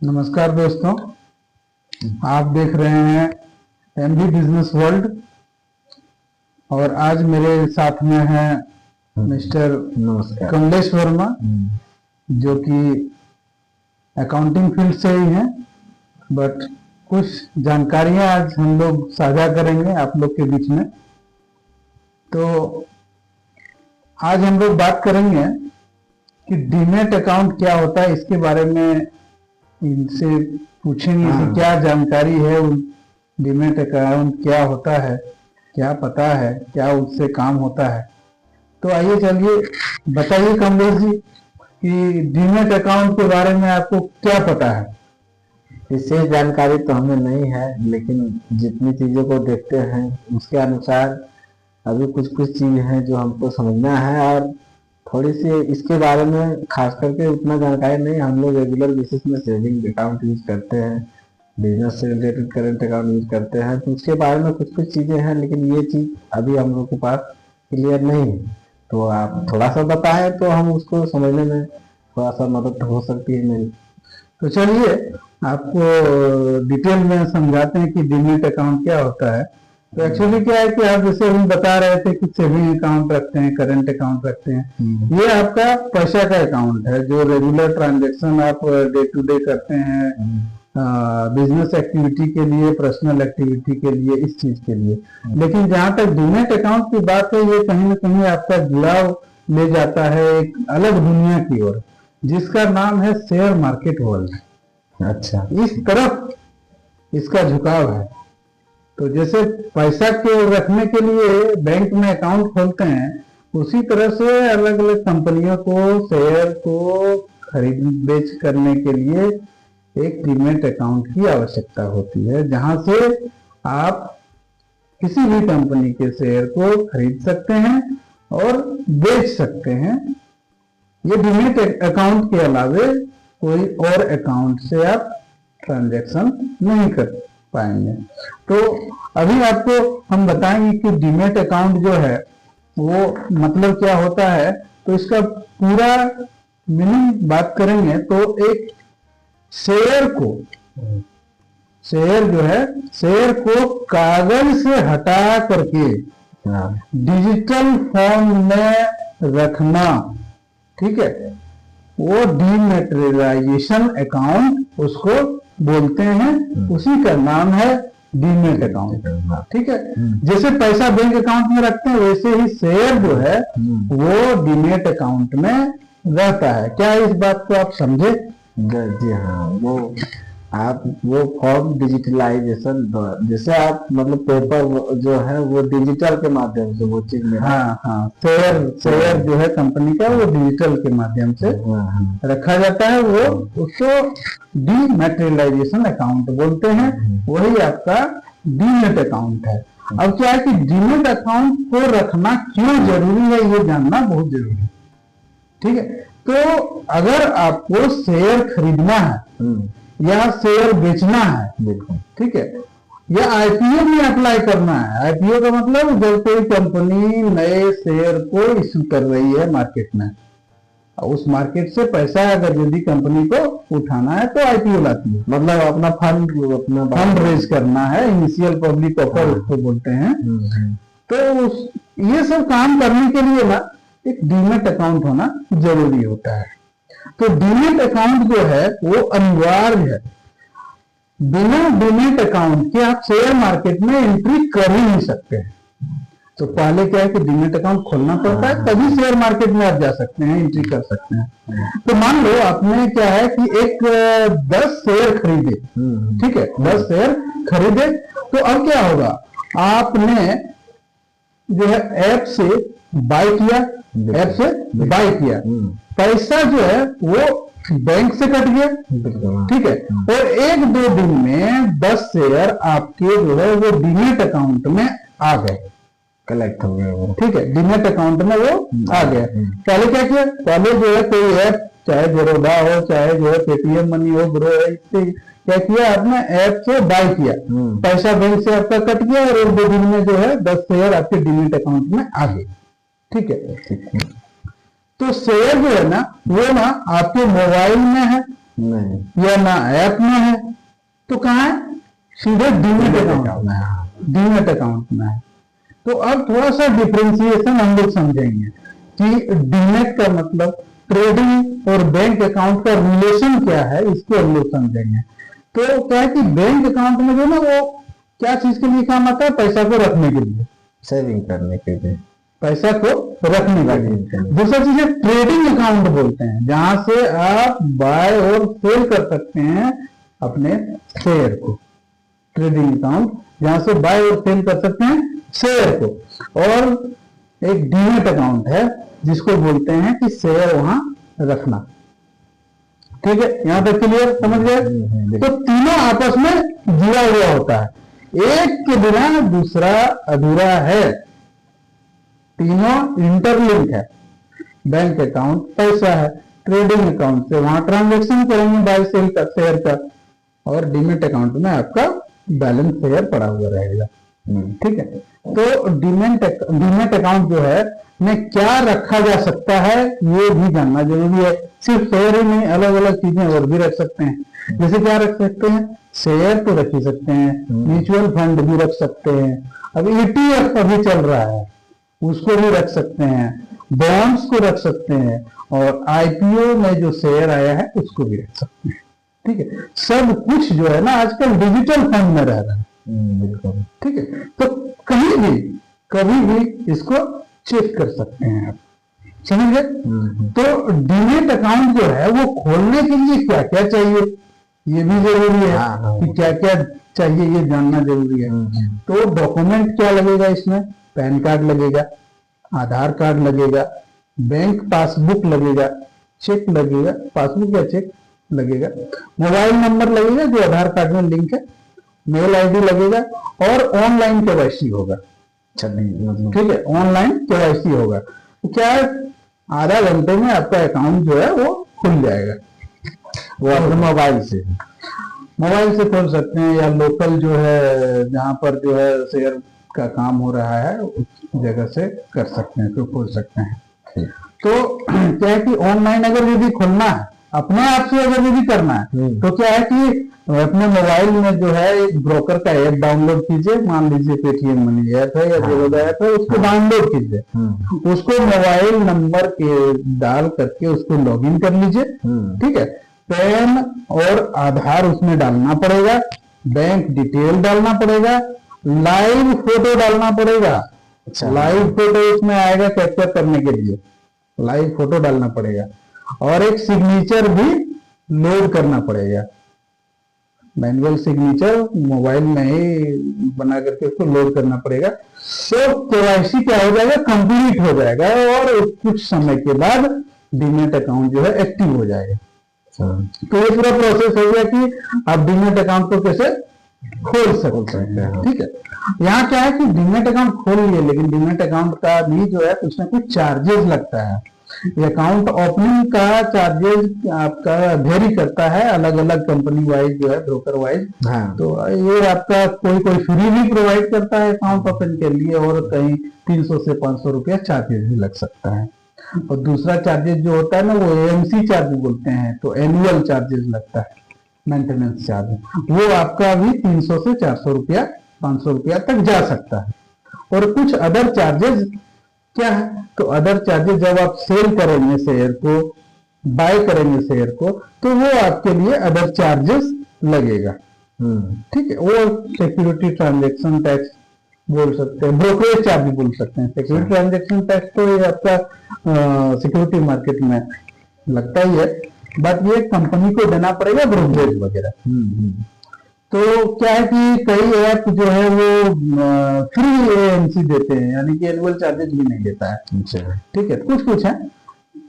नमस्कार दोस्तों, आप देख रहे हैं एमबी बिजनेस वर्ल्ड। और आज मेरे साथ में है मिस्टर कमलेश वर्मा, जो कि अकाउंटिंग फील्ड से ही हैं, बट कुछ जानकारियां आज हम लोग साझा करेंगे आप लोग के बीच में। तो आज हम लोग बात करेंगे कि डीमैट अकाउंट क्या होता है, इसके बारे में इनसे पूछेंगे कि क्या जानकारी है, डीमैट अकाउंट क्या होता है, क्या पता है, क्या उससे काम होता है। तो आइए चलिए बताइए कमलेश जी कि डीमैट अकाउंट के बारे में आपको क्या पता है। विशेष जानकारी तो हमें नहीं है, लेकिन जितनी चीजों को देखते हैं उसके अनुसार अभी कुछ कुछ चीज हैं जो हमको समझना है, और थोड़ी सी इसके बारे में खास करके उतना जानकारी नहीं। हम लोग रेगुलर बेसिस में सेविंग अकाउंट यूज करते हैं, बिजनेस से रिलेटेड करंट अकाउंट यूज करते हैं, तो उसके बारे में कुछ कुछ चीजें हैं, लेकिन ये चीज अभी हम लोग के पास क्लियर नहीं है। तो आप थोड़ा सा बताएं तो हम उसको समझने में थोड़ा सा मदद हो सकती है मेरी। तो चलिए आपको डिटेल में समझाते हैं कि डीमैट अकाउंट क्या होता है। तो एक्चुअली क्या है कि आप जैसे हम बता रहे थे कि सेविंग अकाउंट रखते हैं, करंट अकाउंट रखते हैं, ये आपका पैसा का अकाउंट है जो रेगुलर ट्रांजैक्शन आप डे टू डे करते हैं, बिजनेस एक्टिविटी के लिए, पर्सनल एक्टिविटी के लिए, इस चीज के लिए। लेकिन जहां तक डीमैट अकाउंट की बात है, ये कहीं ना कहीं आपका जुड़ाव ले जाता है एक अलग दुनिया की ओर, जिसका नाम है शेयर मार्केट वर्ल्ड। अच्छा, इस तरफ इसका झुकाव है। तो जैसे पैसा के रखने के लिए बैंक में अकाउंट खोलते हैं, उसी तरह से अलग अलग कंपनियों को शेयर को खरीद बेच करने के लिए एक डीमैट अकाउंट की आवश्यकता होती है, जहां से आप किसी भी कंपनी के शेयर को खरीद सकते हैं और बेच सकते हैं। ये डीमैट अकाउंट के अलावे कोई और अकाउंट से आप ट्रांजैक्शन नहीं कर पाएंगे। तो अभी आपको हम बताएंगे कि डीमैट अकाउंट जो है वो मतलब क्या होता है। तो इसका पूरा मीनिंग बात करेंगे तो एक शेयर जो है, शेयर को कागज से हटा करके डिजिटल फॉर्म में रखना, ठीक है, वो डीमैटेरियलाइजेशन अकाउंट उसको बोलते हैं। उसी का नाम है डीमैट अकाउंट, ठीक है। जैसे पैसा बैंक अकाउंट में रखते हैं, वैसे ही शेयर जो है वो डीमैट अकाउंट में रहता है। क्या इस बात को आप समझे? जी हाँ, वो फॉर्म डिजिटलाइजेशन, जैसे आप मतलब पेपर जो है वो डिजिटल के माध्यम से वो चीज में, हाँ, शेयर जो है कंपनी का वो डिजिटल के माध्यम से रखा जाता है, वो उसको डीमैटेरियलाइजेशन अकाउंट बोलते हैं। वही आपका डीमैट अकाउंट है। अब क्या है कि डीमैट अकाउंट को रखना क्यों जरूरी है, ये जानना बहुत जरूरी है, ठीक है। तो अगर आपको शेयर खरीदना है या शेयर बेचना है, ठीक है, या आईपीओ में अप्लाई करना है। आईपीओ का मतलब जब कोई कंपनी नए शेयर को इश्यू कर रही है मार्केट में, उस मार्केट से पैसा अगर यदि कंपनी को उठाना है तो आईपीओ लाती है, मतलब अपना फंड रेज करना है, इनिशियल पब्लिक ऑफर उसको बोलते हैं। तो ये सब काम करने के लिए ना एक डीमैट अकाउंट होना जरूरी होता है। तो डीमैट अकाउंट जो है वो अनिवार्य है। बिना डीमैट अकाउंट के आप शेयर मार्केट में एंट्री कर ही नहीं सकते हैं। तो पहले क्या है कि डीमैट अकाउंट खोलना पड़ता है, तभी शेयर मार्केट में आप जा सकते हैं, एंट्री कर सकते हैं। तो मान लो आपने क्या है कि एक 10 शेयर खरीदे, ठीक है, 10 शेयर खरीदे। तो अब क्या होगा, आपने जो है ऐप से बाय किया, पैसा जो है वो बैंक से कट गया, ठीक है, और 1-2 दिन में 10 शेयर आपके जो है वो डीमैट अकाउंट में आ गए, कलेक्ट हो गया, ठीक है, डीमैट अकाउंट में वो आ गया। पहले क्या किया, पहले जो है कोई ऐप, चाहे बड़ौदा हो, चाहे जो है पेटीएम मनी हो, ग्रो है, इससे क्या किया, आपने ऐप से बाय किया, पैसा बैंक से आपका कट गया और 1-2 दिन में जो है 10 शेयर आपके डीमैट अकाउंट में आ गए, ठीक है। तो शेयर जो है ना वो ना आपके मोबाइल में है, नहीं, या ना ऐप में है, तो कहाँ है? सीधे डीमेट अकाउंट में है। डीमेट अकाउंट में है। तो अब थोड़ा सा डिफरेंशिएशन हम लोग समझेंगे कि डीमेट का मतलब ट्रेडिंग और बैंक अकाउंट का रिलेशन क्या है, इसको हम लोग समझेंगे। तो क्या है कि बैंक अकाउंट में जो ना वो क्या चीज के लिए काम आता है? पैसा को रखने के लिए, सेविंग करने के लिए। पैसा को रखने के लिए। दूसरा चीज है ट्रेडिंग अकाउंट बोलते हैं, जहां से आप बाय और सेल कर सकते हैं अपने शेयर को। ट्रेडिंग अकाउंट जहां से बाय और सेल कर सकते हैं शेयर को। और एक डीमेट अकाउंट है जिसको बोलते हैं कि शेयर वहां रखना। ठीक है, यहां तक क्लियर, समझ गए? तो तीनों आपस में जुड़ा हुआ होता है, एक के बिना दूसरा अधूरा है, तीनों इंटरलिंक है। बैंक अकाउंट पैसा है, ट्रेडिंग अकाउंट से वहां ट्रांजेक्शन करेंगे बाय सेल का, शेयर का, और डीमेट अकाउंट में आपका बैलेंस शेयर पड़ा हुआ रहेगा। ठीक है, तो डीमेट अकाउंट जो है में क्या रखा जा सकता है ये भी जानना जरूरी है। सिर्फ शेयर ही नहीं, अलग अलग चीजें और भी रख सकते हैं। जैसे क्या रख सकते हैं? शेयर तो रख ही सकते हैं, म्यूचुअल फंड भी रख सकते हैं, अब ETF अभी चल रहा है उसको भी रख सकते हैं, बॉन्ड्स को रख सकते हैं, और IPO में जो शेयर आया है उसको भी रख सकते हैं। ठीक है, सब कुछ जो है ना आजकल डिजिटल फंड में रह रहा है। बिल्कुल। ठीक है, तो कहीं भी कभी भी इसको चेक कर सकते हैं आप, समझ गए? तो डीमेट अकाउंट जो है वो खोलने के लिए क्या क्या चाहिए ये भी जरूरी है। कि क्या क्या चाहिए ये जानना जरूरी है। तो डॉक्यूमेंट क्या लगेगा इसमें? पैन कार्ड लगेगा, आधार कार्ड लगेगा, बैंक पासबुक लगेगा, चेक लगेगा, पासबुक या चेक लगेगा, मोबाइल नंबर लगेगा जो आधार कार्ड में लिंक है, मेल ID लगेगा, और ऑनलाइन KYC होगा। ठीक है, ऑनलाइन KYC होगा। तो क्या है, आधा घंटे में आपका अकाउंट जो है वो खुल जाएगा। वो अपने मोबाइल से खोल सकते हैं, या लोकल जो है जहां पर जो है शेयर का काम हो रहा है उस जगह से कर सकते हैं, तो खोल सकते हैं। तो क्या है कि ऑनलाइन अगर यदि खोलना है, अपने आप से अगर यदि करना है, तो क्या है कि अपने मोबाइल में जो है एक ब्रोकर का ऐप डाउनलोड कीजिए, मान लीजिए पेटीएम मनी ऐप है या ज़ेरोधा ऐप है, उसको डाउनलोड कीजिए, उसको मोबाइल नंबर के डाल करके उसको लॉगिन कर लीजिए। ठीक है, पैन और आधार उसमें डालना पड़ेगा, बैंक डिटेल डालना पड़ेगा, लाइव फोटो डालना पड़ेगा। लाइव फोटो उसमें आएगा कैप्चर करने के लिए, लाइव फोटो डालना पड़ेगा, और एक सिग्नेचर भी लोड करना पड़ेगा। मैनुअल सिग्नेचर मोबाइल में ही बना करके उसको लोड करना पड़ेगा। तो KYC क्या हो जाएगा? कंप्लीट हो जाएगा, और कुछ समय के बाद डीमेट अकाउंट जो है एक्टिव हो जाएगा। तो ये पूरा प्रोसेस हो गया कि आप डीमेट अकाउंट को कैसे खोल सकते हैं। ठीक है, यहाँ क्या है कि डीमेट अकाउंट खोल लिए, लेकिन डीमेट अकाउंट का भी जो है कुछ ना कुछ चार्जेस लगता है। अकाउंट ओपनिंग का चार्जेस आपका वेरी करता है, अलग अलग कंपनी वाइज जो है, ब्रोकर वाइज। तो ये आपका कोई फ्री भी प्रोवाइड करता है अकाउंट ओपन के लिए, और कहीं 300 से 500 रुपया चार्जेस भी लग सकता है। और दूसरा चार्जेस जो होता है ना वो AMC चार्ज बोलते हैं, तो एनुअल चार्जेस लगता है, मेंटेनेंस चार्ज, वो आपका भी 300 से 400 रुपया 500 रुपया तक जा सकता है। और कुछ अदर चार्जेस क्या है? तो अदर चार्जेस जब आप सेल करेंगे शेयर को, बाय करेंगे शेयर को, तो वो आपके लिए अदर चार्जेस लगेगा। ठीक है, वो सिक्योरिटी ट्रांजैक्शन टैक्स बोल सकते हैं, ब्रोकरेज चार्ज भी बोल सकते हैं। सिक्योरिटी ट्रांजैक्शन टैक्स तो ये आपका सिक्योरिटी मार्केट में लगता ही है, बट ये कंपनी को देना पड़ेगा, ब्रोकरेज वगैरह। तो क्या है कि कई ऐप जो है वो फ्री AMC देते हैं, यानी कि एनुअल चार्जेस भी नहीं देता है। ठीक है, कुछ है।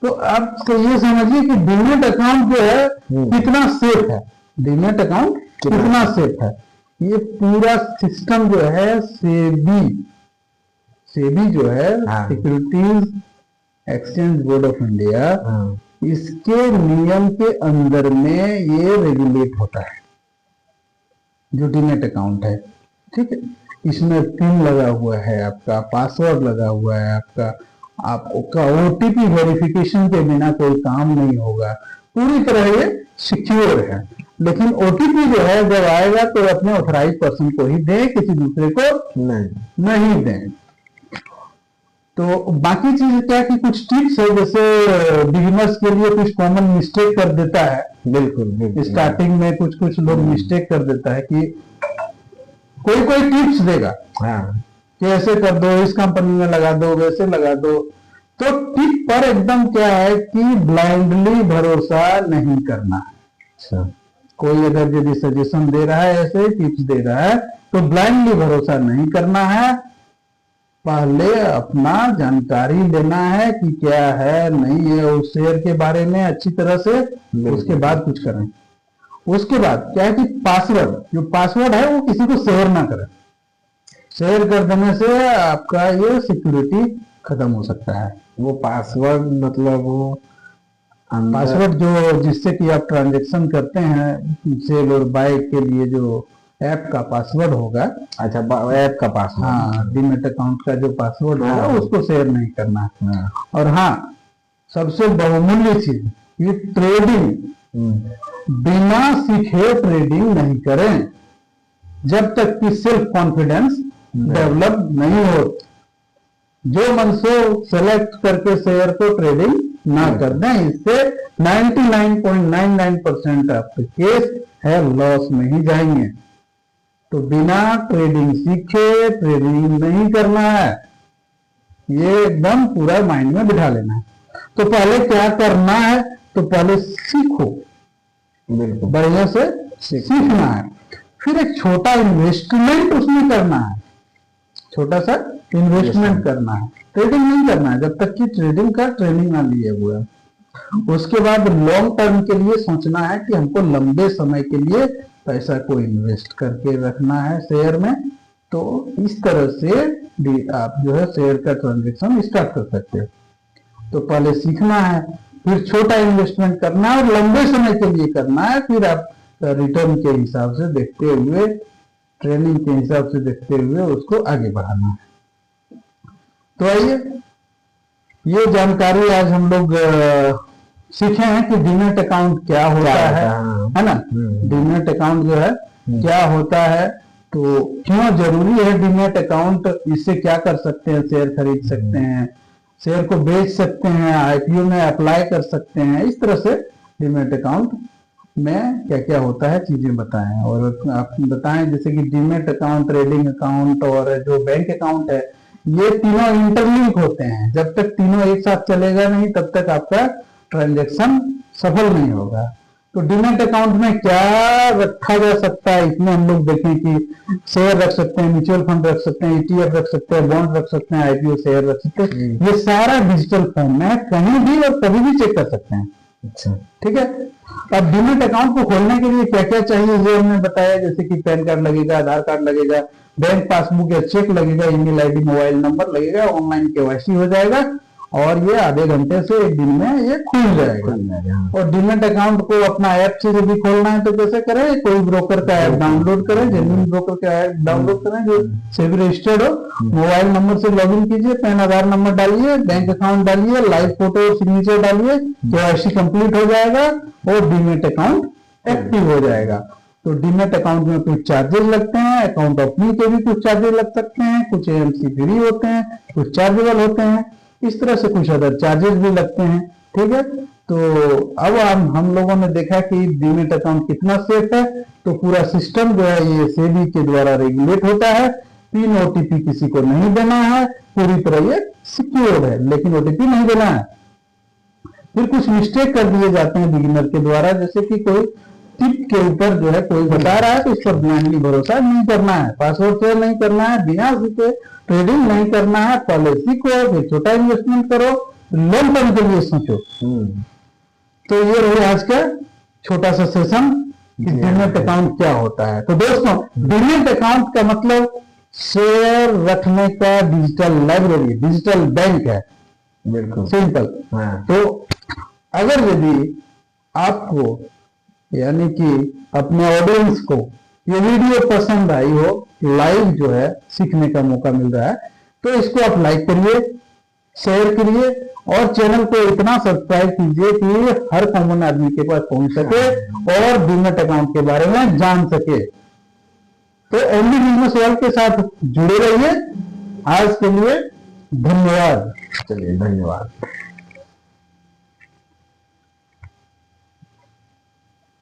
तो आप तो ये समझिए कि डीमेट अकाउंट जो है कितना सेफ है, डीमेट अकाउंट कितना सेफ है। ये पूरा सिस्टम जो है सेबी जो है, securities exchange board of India, इसके नियम के अंदर में ये रेगुलेट होता है जो डीमेट अकाउंट है। ठीक है, इसमें पिन लगा हुआ है, आपका पासवर्ड लगा हुआ है, आपका OTP वेरिफिकेशन के बिना कोई काम नहीं होगा। पूरी तरह ये सिक्योर है। लेकिन ओटीपी जो है जब आएगा तो अपने ऑथराइज पर्सन को ही दें, किसी दूसरे को नहीं दें। तो बाकी चीज क्या कि कुछ टिप्स है, जैसे बिगिनर्स के लिए कुछ कॉमन मिस्टेक कर देता है। बिल्कुल स्टार्टिंग में कुछ लोग मिस्टेक कर देता है कि कोई टिप्स देगा कि ऐसे कर दो, इस कंपनी में लगा दो, वैसे लगा दो। तो टिप पर एकदम क्या है कि ब्लाइंडली भरोसा नहीं करना है। अच्छा, कोई अगर यदि सजेशन दे रहा है, ऐसे टिप्स दे रहा है, तो ब्लाइंडली भरोसा नहीं करना है। पहले अपना जानकारी लेना है कि क्या है नहीं है उस शेयर के बारे में अच्छी तरह से, उसके बाद कुछ करें। उसके बाद क्या है कि जो पासवर्ड है वो किसी को शेयर ना करें। शेयर कर देने से आपका ये सिक्योरिटी खत्म हो सकता है। वो पासवर्ड मतलब वो पासवर्ड जो जिससे कि आप ट्रांजैक्शन करते हैं सेल और बाय के लिए, जो ऐप का पासवर्ड होगा। अच्छा, ऐप का पासवर्ड, हाँ, डीमेट अकाउंट का जो पासवर्ड होगा उसको शेयर नहीं करना है। और हाँ, सबसे बहुमूल्य चीज, ये ट्रेडिंग बिना सीखे ट्रेडिंग नहीं करें जब तक कि सेल्फ कॉन्फिडेंस डेवलप नहीं हो। जो मन से सेलेक्ट करके शेयर को ट्रेडिंग ना कर दें, इससे 99.99% आपके केस है लॉस में ही जाएंगे। तो बिना ट्रेडिंग सीखे ट्रेडिंग नहीं करना है, ये एकदम पूरा माइंड में बिठा लेना है। तो पहले क्या करना है, तो पहले सीखो, बिल्कुल बढ़िया से सीखना है। फिर एक छोटा इन्वेस्टमेंट उसमें करना है, छोटा सा इन्वेस्टमेंट करना है। ट्रेडिंग नहीं करना है जब तक कि ट्रेडिंग का ट्रेनिंग ना लिए हुए। उसके बाद लॉन्ग टर्म के लिए सोचना है कि हमको लंबे समय के लिए पैसा को इन्वेस्ट करके रखना है शेयर में। तो इस तरह से भी आप जो है शेयर का ट्रांजैक्शन स्टार्ट कर सकते हो। तो पहले सीखना है, फिर छोटा इन्वेस्टमेंट करना है और लंबे समय के लिए करना है। फिर आप रिटर्न के हिसाब से देखते हुए, ट्रेनिंग के हिसाब से देखते हुए उसको आगे बढ़ाना है। तो आइए, ये जानकारी आज हम लोग सीखे हैं कि डीमेट अकाउंट क्या होता है ना। डीमेट अकाउंट जो है क्या होता है, तो क्यों जरूरी है डीमेट अकाउंट, इससे क्या कर सकते हैं, शेयर खरीद सकते हैं, शेयर को बेच सकते हैं, आईपीओ में अप्लाई कर सकते हैं। इस तरह से डीमेट अकाउंट में क्या क्या होता है चीजें बताएं। और आप बताएं जैसे कि डीमेट अकाउंट, ट्रेडिंग अकाउंट और जो बैंक अकाउंट है, ये तीनों इंटरलिंक होते हैं। जब तक तीनों एक साथ चलेगा नहीं तब तक आपका ट्रांजैक्शन सफल नहीं होगा। तो डीमेट अकाउंट में क्या रखा जा सकता है, इसमें हम लोग देखें कि शेयर रख सकते हैं, म्यूचुअल फंड रख सकते हैं, ईटीएफ रख सकते हैं, बॉन्ड रख सकते हैं, आईपीओ शेयर रख सकते हैं। ये सारा डिजिटल फॉर्म में कहीं भी और कभी भी चेक कर सकते हैं। अच्छा, ठीक है। अब डीमेट अकाउंट को खोलने के लिए क्या क्या चाहिए ये हमने बताया, जैसे कि पैन कार्ड लगेगा, आधार कार्ड लगेगा, बैंक पासबुक या चेक लगेगा, ईमेल आईडी, मोबाइल नंबर लगेगा, ऑनलाइन केवाईसी हो जाएगा और ये आधे घंटे से एक दिन में ये खुल जाएगा। और डीमेट अकाउंट को अपना ऐप से यदि खोलना है तो कैसे करें, कोई ब्रोकर का ऐप डाउनलोड करें, जेन्युइन ब्रोकर का ऐप डाउनलोड करें जो सेबी रजिस्टर्ड हो, मोबाइल नंबर से लॉगिन कीजिए, पैन आधार नंबर डालिए, बैंक अकाउंट डालिए, लाइव फोटो और सिग्नेचर डालिए, केवाईसी कंप्लीट हो जाएगा और डीमेट अकाउंट एक्टिव हो जाएगा। तो डीमेट अकाउंट में कुछ चार्जेस लगते हैं, अकाउंट ओपनिंग के भी कुछ चार्जेस लग सकते हैं, कुछ एएमसी फ्री होते हैं, कुछ चार्जेबल होते हैं, इस तरह से कुछ अदर चार्जेस भी लगते हैं। ठीक है। तो अब हम लोगों ने देखा कि डीमेट अकाउंट कितना सेफ है। तो पूरा सिस्टम जो है ये सेबी के द्वारा रेगुलेट होता है। पिन ओटीपी किसी को नहीं देना है, पूरी तरह ये सिक्योर है, लेकिन ओटीपी नहीं देना है। फिर कुछ मिस्टेक कर दिए जाते हैं बिगिनर के द्वारा, जैसे कि कोई टिप के ऊपर जो है कोई बता रहा है तो इस पर ब्लाइंडली भरोसा नहीं करना है, पासवर्ड शेयर नहीं करना है, बिना सीखे ट्रेडिंग नहीं करना है। पहले सीखो, फिर छोटा इन्वेस्टमेंट करो, लॉन्ग टर्म के लिए सोचो। तो ये रही आज का छोटा सा सेशन कि डीमेट अकाउंट क्या होता है। तो दोस्तों, डीमेट अकाउंट का मतलब शेयर रखने का डिजिटल लाइब्रेरी, डिजिटल बैंक है, बिल्कुल सिंपल। तो अगर यदि आपको यानी कि अपने ऑडियंस को ये वीडियो पसंद आई हो, लाइव जो है सीखने का मौका मिल रहा है, तो इसको आप लाइक करिए, शेयर करिए और चैनल को इतना सब्सक्राइब कीजिए कि हर कॉमन आदमी के पास पहुंच सके और डीमैट अकाउंट के बारे में जान सके। तो एमडी बिजनेस वर्ल्ड के साथ जुड़े रहिए। आज के लिए धन्यवाद। चलिए, धन्यवाद।